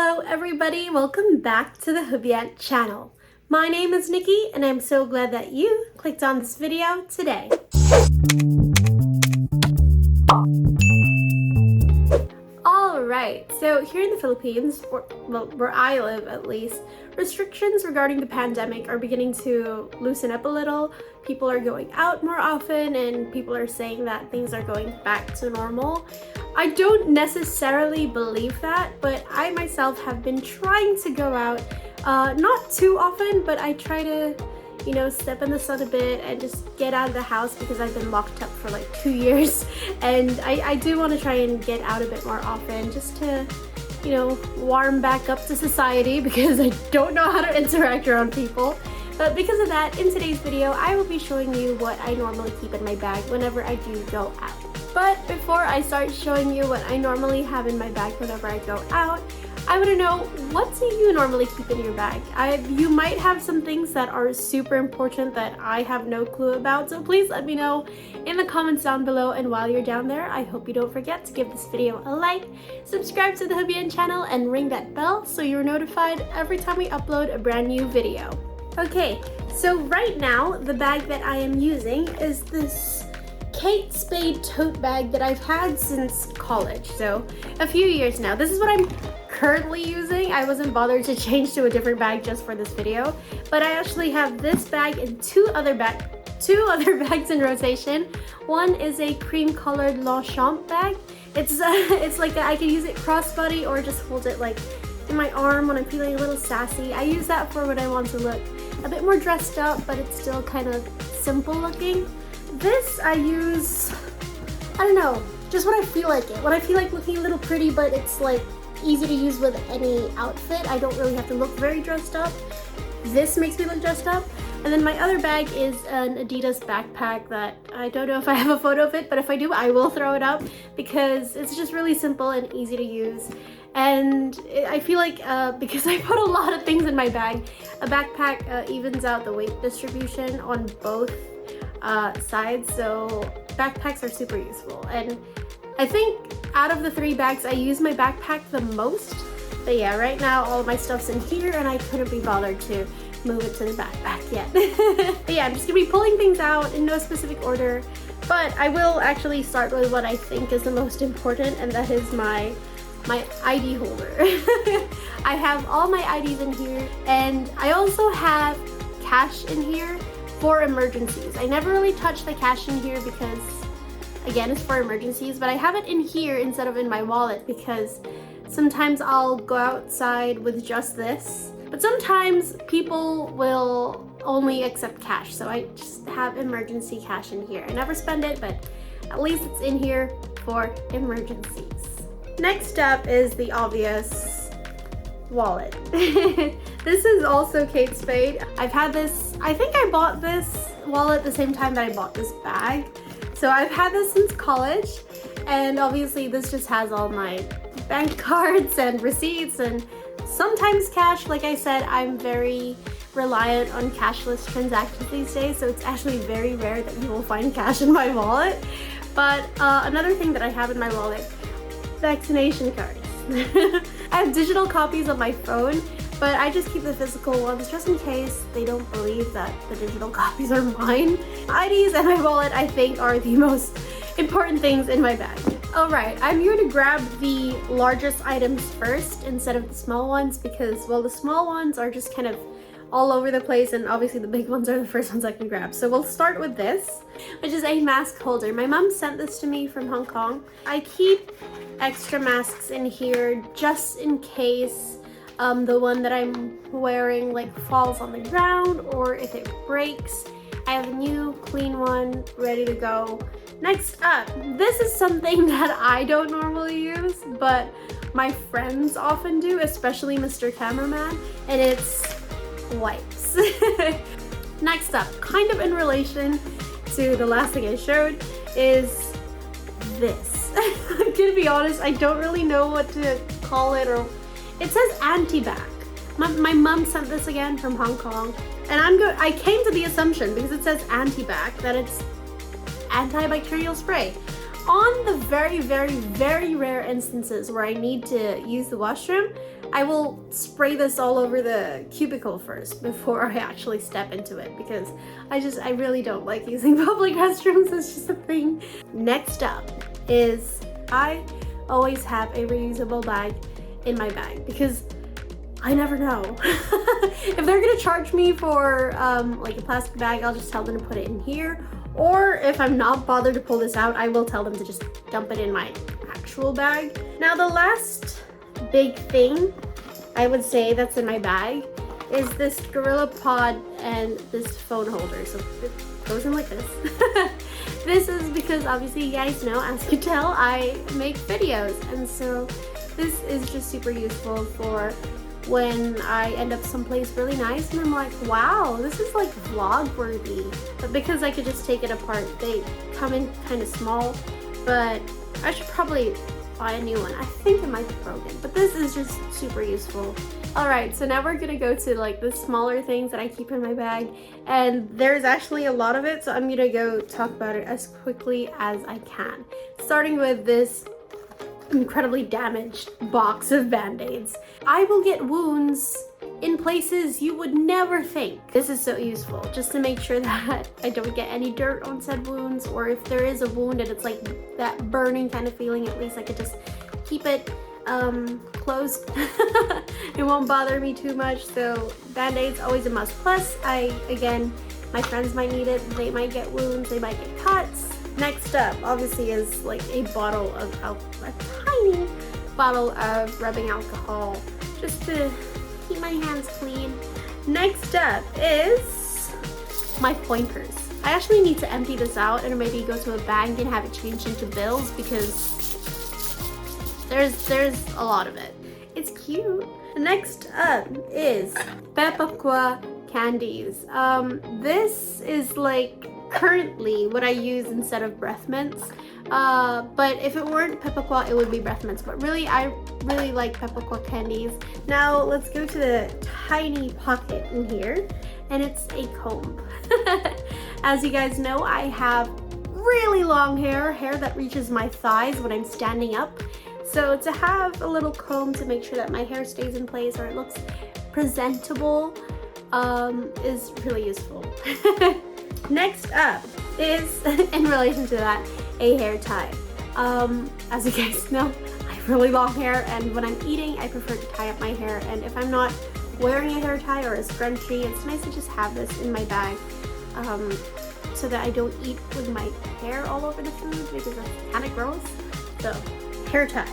Hello everybody, welcome back to the HUBient channel. My name is Nikki and I'm so glad that you clicked on this video today. Alright, so here in the Philippines, where I live at least, restrictions regarding the pandemic are beginning to loosen up a little. People are going out more often and people are saying that things are going back to normal. I don't necessarily believe that, but I myself have been trying to go out, not too often, but I try to, step in the sun a bit and just get out of the house because I've been locked up for like 2 years. And I do want to try and get out a bit more often just to, warm back up to society because I don't know how to interact around people. But because of that, in today's video, I will be showing you what I normally keep in my bag whenever I do go out. But before I start showing you what I normally have in my bag whenever I go out, I want to know, what do you normally keep in your bag? You might have some things that are super important that I have no clue about, so please let me know in the comments down below. And while you're down there, I hope you don't forget to give this video a like, subscribe to the HUBient channel, and ring that bell so you're notified every time we upload a brand new video. Okay, so right now, the bag that I am using is this Kate Spade tote bag that I've had since college, so a few years now. This is what I'm currently using. I wasn't bothered to change to a different bag just for this video, but I actually have this bag and two other bags in rotation. One is a cream colored Longchamp bag. It's like I can use it crossbody or just hold it like in my arm when I'm feeling a little sassy. I use that for when I want to look a bit more dressed up, but it's still kind of simple looking. This I use, I don't know, just when I feel like it. When I feel like looking a little pretty, but it's like easy to use with any outfit. I don't really have to look very dressed up. This makes me look dressed up. And then my other bag is an Adidas backpack that I don't know if I have a photo of it, but if I do, I will throw it up because it's just really simple and easy to use. And I feel like because I put a lot of things in my bag, a backpack evens out the weight distribution on both sides, so backpacks are super useful. And I think out of the 3 bags, I use my backpack the most. But yeah, right now all my stuff's in here and I couldn't be bothered to move it to the backpack yet. But yeah, I'm just gonna be pulling things out in no specific order, but I will actually start with what I think is the most important, and that is my ID holder. I have all my IDs in here, and I also have cash in here for emergencies. I never really touch the cash in here because, again, it's for emergencies, but I have it in here instead of in my wallet because sometimes I'll go outside with just this, but sometimes people will only accept cash, so I just have emergency cash in here. I never spend it, but at least it's in here for emergencies. Next up is the obvious wallet. This is also Kate Spade. I've had this, I think I bought this wallet the same time that I bought this bag. So I've had this since college, and obviously this just has all my bank cards and receipts and sometimes cash. Like I said, I'm very reliant on cashless transactions these days, so it's actually very rare that you will find cash in my wallet. But another thing that I have in my wallet, vaccination cards. I have digital copies on my phone, but I just keep the physical ones just in case they don't believe that the digital copies are mine. IDs and my wallet, I think, are the most important things in my bag. Alright, I'm here to grab the largest items first instead of the small ones because, well, the small ones are just kind of all over the place, and obviously the big ones are the first ones I can grab. So we'll start with this, which is a mask holder. My mom sent this to me from Hong Kong. I keep extra masks in here just in case the one that I'm wearing like falls on the ground or if it breaks. I have a new clean one ready to go. Next up, this is something that I don't normally use, but my friends often do, especially Mr. Cameraman, and it's wipes. Next up, kind of in relation to the last thing I showed, is this. I'm gonna be honest, I don't really know what to call it, or it says anti-bac. My mom sent this again from Hong Kong, and I came to the assumption because it says anti-bac that it's antibacterial spray. On the very, very, very rare instances where I need to use the washroom, I will spray this all over the cubicle first before I actually step into it, because I really don't like using public restrooms. It's just a thing. Next up is I always have a reusable bag in my bag, because I never know. If they're gonna charge me for like a plastic bag, I'll just tell them to put it in here. Or if I'm not bothered to pull this out, I will tell them to just dump it in my actual bag. Now the last big thing I would say that's in my bag is this Gorilla Pod and this phone holder. So it goes in like this. This is because obviously you guys know, as you can tell, I make videos. And so this is just super useful for when I end up someplace really nice and I'm like, wow, this is like vlog worthy. But because I could just take it apart, they come in kind of small, but I should probably buy a new one. I think it might be broken, but this is just super useful. All right, so now we're gonna go to like the smaller things that I keep in my bag, and there's actually a lot of it, so I'm gonna go talk about it as quickly as I can. Starting with this incredibly damaged box of band-aids. I will get wounds in places you would never think. This is so useful, just to make sure that I don't get any dirt on said wounds, or if there is a wound and it's like that burning kind of feeling, at least I could just keep it closed. It won't bother me too much. So band-aids always a must. Plus, again, my friends might need it. They might get wounds, they might get cuts. Next up, obviously, is like a bottle of a tiny bottle of rubbing alcohol, just to keep my hands clean. Next up is my pointers. I actually need to empty this out and maybe go to a bank and have it changed into bills, because there's a lot of it. It's cute. Next up is Pepakwa candies. This is like currently what I use instead of breath mints, but if it weren't Pepakwa, it would be breath mints. But really, I really like Pepakwa candies. Now let's go to the tiny pocket in here, and it's a comb. As you guys know, I have really long hair that reaches my thighs when I'm standing up. So to have a little comb to make sure that my hair stays in place or it looks presentable is really useful. Next up is, in relation to that, a hair tie. As you guys know, I have really long hair, and when I'm eating, I prefer to tie up my hair. And if I'm not wearing a hair tie or a scrunchie, it's nice to just have this in my bag, so that I don't eat with my hair all over the food, because that's kind of gross. So, hair tie.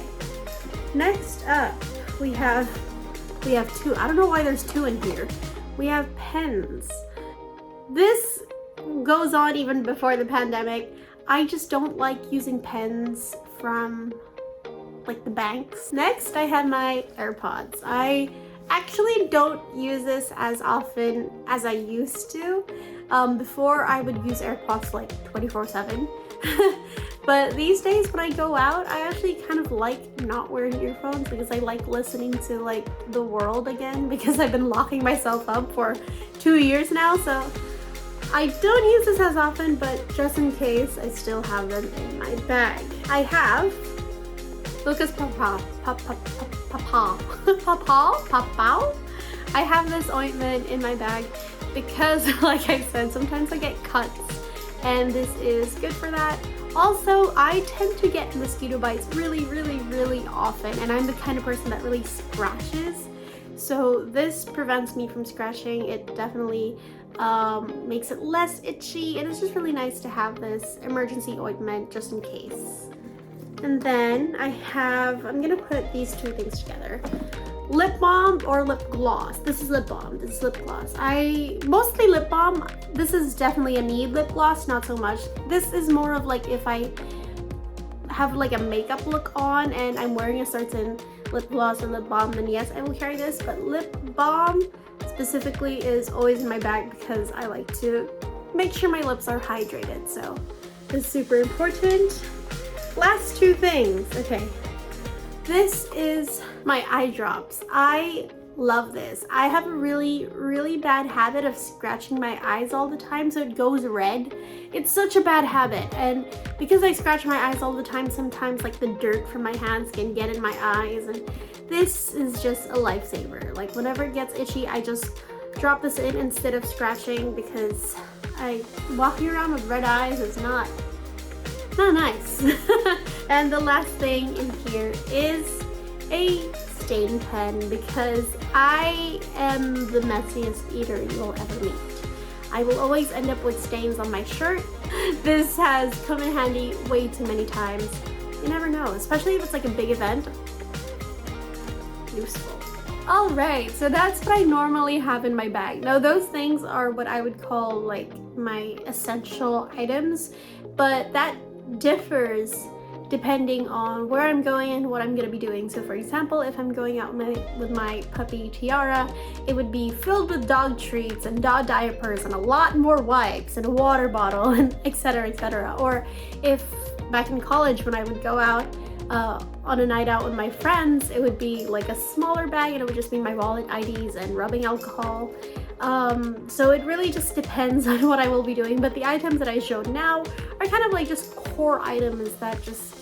Next up, we have two. I don't know why there's two in here. We have pens. This goes on even before the pandemic. I just don't like using pens from like the banks. Next, I have my AirPods. I actually don't use this as often as I used to. Before, I would use AirPods like 24/7. But these days when I go out, I actually kind of like not wearing earphones, because I like listening to like the world again, because I've been locking myself up for 2 years now. So I don't use this as often, but just in case, I still have them in my bag. I have Lucas Papa. I have this ointment in my bag because, like I said, sometimes I get cuts, and this is good for that. Also, I tend to get mosquito bites really, really, really often, and I'm the kind of person that really scratches. So this prevents me from scratching. It definitely makes it less itchy, and it's just really nice to have this emergency ointment just in case. And then I'm gonna put these two things together. Lip balm or lip gloss. This is lip balm, this is lip gloss. Mostly lip balm. This is definitely a need. Lip gloss, not so much. This is more of like if I have like a makeup look on and I'm wearing a certain lip gloss or lip balm, then yes, I will carry this. But lip balm specifically is always in my bag, because I like to make sure my lips are hydrated. So it's super important. Last two things. Okay. This is my eye drops. I love this. I have a really bad habit of scratching my eyes all the time, so it goes red. It's such a bad habit, and because I scratch my eyes all the time, sometimes like the dirt from my hands can get in my eyes, and this is just a lifesaver. Like whenever it gets itchy, I just drop this in instead of scratching, because walking around with red eyes is not nice. And the last thing in here is a stain pen, because I am the messiest eater you will ever meet. I will always end up with stains on my shirt. This has come in handy way too many times. You never know, especially if it's like a big event. Useful. Alright, so that's what I normally have in my bag. Now those things are what I would call like my essential items, but that differs depending on where I'm going and what I'm going to be doing. So for example, if I'm going out with my puppy Tiara, it would be filled with dog treats and dog diapers and a lot more wipes and a water bottle and etc, etc. Or if back in college when I would go out on a night out with my friends, it would be like a smaller bag and it would just be my wallet, IDs, and rubbing alcohol. So it really just depends on what I will be doing, but the items that I showed now are kind of like just core items that just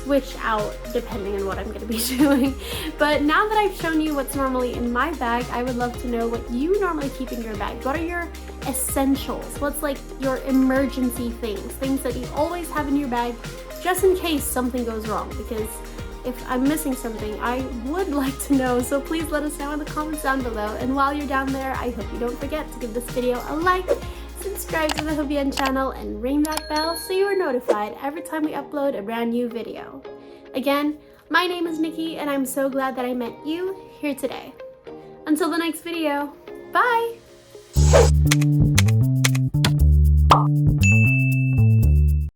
switch out depending on what I'm going to be doing. But now that I've shown you what's normally in my bag, I would love to know what you normally keep in your bag. What are your essentials? What's like your emergency things that you always have in your bag just in case something goes wrong? Because if I'm missing something, I would like to know, so please let us know in the comments down below. And while you're down there, I hope you don't forget to give this video a like, subscribe to the HUBient channel, and ring that bell so you are notified every time we upload a brand new video. Again, my name is Nikki, and I'm so glad that I met you here today. Until the next video, bye!